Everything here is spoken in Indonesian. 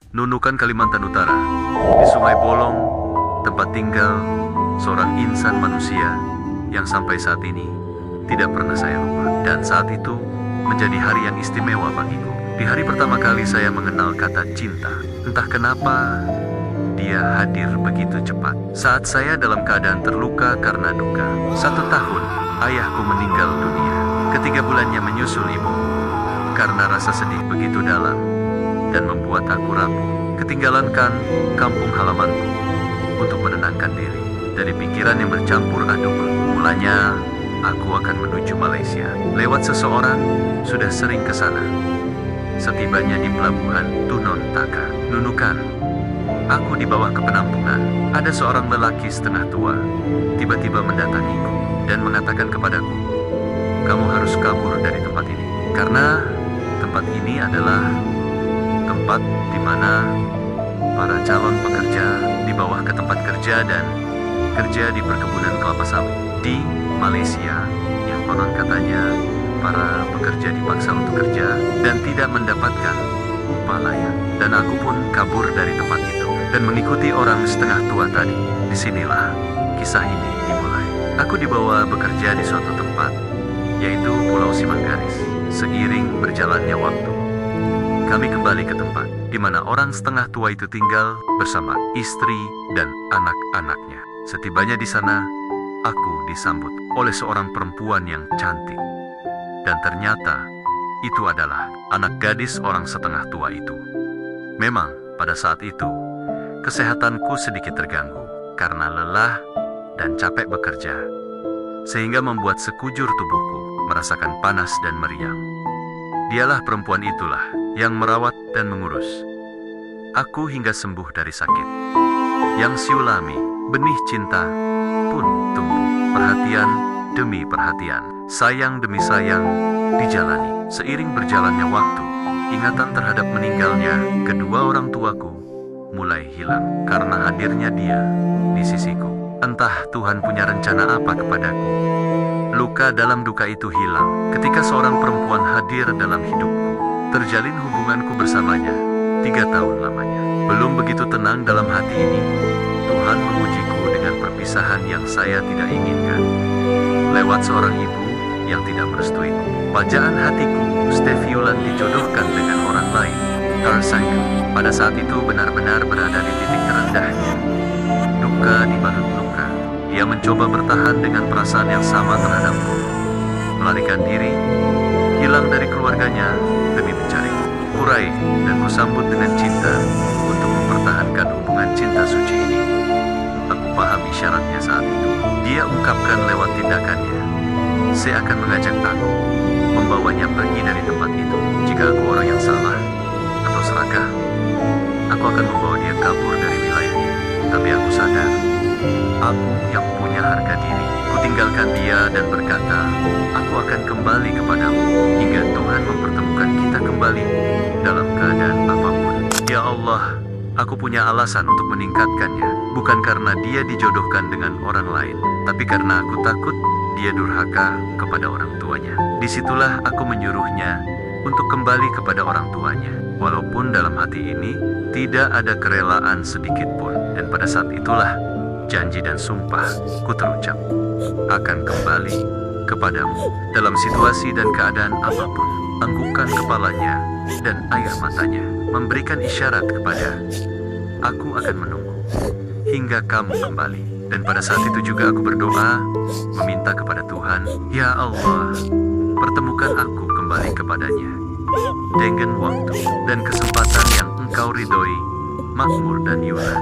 Nunukan, Kalimantan Utara. Di Sungai Bolong, tempat tinggal seorang insan manusia yang sampai saat ini tidak pernah saya lupa. Dan saat itu menjadi hari yang istimewa bagiku. Di hari pertama kali saya mengenal kata cinta, entah kenapa dia hadir begitu cepat. Saat saya dalam keadaan terluka karena duka. 1 tahun ayahku meninggal dunia. 3 bulannya menyusul ibu. Karena rasa sedih begitu dalam dan membuat aku rapuh. Ketinggalankan kampung halamanku untuk menenangkan diri dari pikiran yang bercampur aduk. Mulanya aku akan menuju Malaysia. Lewat seseorang sudah sering ke sana. Setibanya di pelabuhan Tunon Taka, Nunukan, aku dibawa ke penampungan. Ada seorang lelaki setengah tua tiba-tiba mendatangiku dan mengatakan kepadaku, "Kamu harus kabur dari tempat ini. Karena tempat ini adalah tempat di mana para calon pekerja dibawa ke tempat kerja dan kerja di perkebunan kelapa sawit di Malaysia, yang konon katanya para pekerja dipaksa untuk kerja dan tidak mendapatkan upah layak." Dan aku pun kabur dari tempat itu dan mengikuti orang setengah tua tadi. Disinilah kisah ini dimulai. Aku dibawa bekerja di suatu tempat, yaitu Pulau Simanggaris. Seiring berjalannya waktu, kami kembali ke tempat di mana orang setengah tua itu tinggal bersama istri dan anak-anaknya. Setibanya di sana, aku disambut oleh seorang perempuan yang cantik. Dan ternyata, itu adalah anak gadis orang setengah tua itu. Memang, pada saat itu, kesehatanku sedikit terganggu karena lelah dan capek bekerja, sehingga membuat sekujur tubuhku merasakan panas dan meriang. Dialah perempuan itulah yang merawat dan mengurus aku hingga sembuh dari sakit. Yang siulami, benih cinta pun tumbuh. Perhatian demi perhatian, sayang demi sayang dijalani. Seiring berjalannya waktu, ingatan terhadap meninggalnya kedua orang tuaku mulai hilang karena hadirnya dia di sisiku. Entah Tuhan punya rencana apa kepadaku. Luka dalam duka itu hilang ketika seorang perempuan hadir dalam hidupku. Terjalin hubunganku bersamanya 3 tahun lamanya. Belum begitu tenang dalam hati ini, Tuhan mengujiku dengan perpisahan yang saya tidak inginkan. Lewat seorang ibu yang tidak merestuiku. Bajaan hatiku, Steviulan dijodohkan dengan orang lain. Tarsangka pada saat itu benar-benar berada di titik terendahnya. Duka dibalut luka. Dia mencoba bertahan dengan perasaan yang sama terhadapku. Melarikan diri, hilang dari keluarganya demi mencariku. Kurai dan kusambut dengan cinta untuk mempertahankan hubungan cinta suci ini. Aku paham isyaratnya saat itu. Dia ungkapkan lewat tindakannya. Saya akan mengajak aku, membawanya pergi dari tempat itu. Jika aku orang yang salah atau serakah, aku akan membawa dia kabur dari wilayahnya. Tapi aku sadar, aku yang punya harga diri. Kutinggalkan dia dan berkata, aku akan kembali kepadamu hingga Tuhan mempertemukan kita kembali dalam keadaan apapun. Ya Allah, aku punya alasan untuk meningkatkannya. Bukan karena dia dijodohkan dengan orang lain, tapi karena aku takut dia durhaka kepada orang tuanya. Disitulah aku menyuruhnya untuk kembali kepada orang tuanya. Walaupun dalam hati ini tidak ada kerelaan sedikit pun. Dan pada saat itulah janji dan sumpah ku terucap, akan kembali kepadamu dalam situasi dan keadaan apapun. Anggukan kepalanya dan air matanya memberikan isyarat kepada aku akan menunggu hingga kamu kembali. Dan pada saat itu juga aku berdoa, meminta kepada Tuhan, ya Allah, pertemukan aku kembali kepadanya dengan waktu dan kesempatan yang Engkau ridhoi, makmur dan yunan.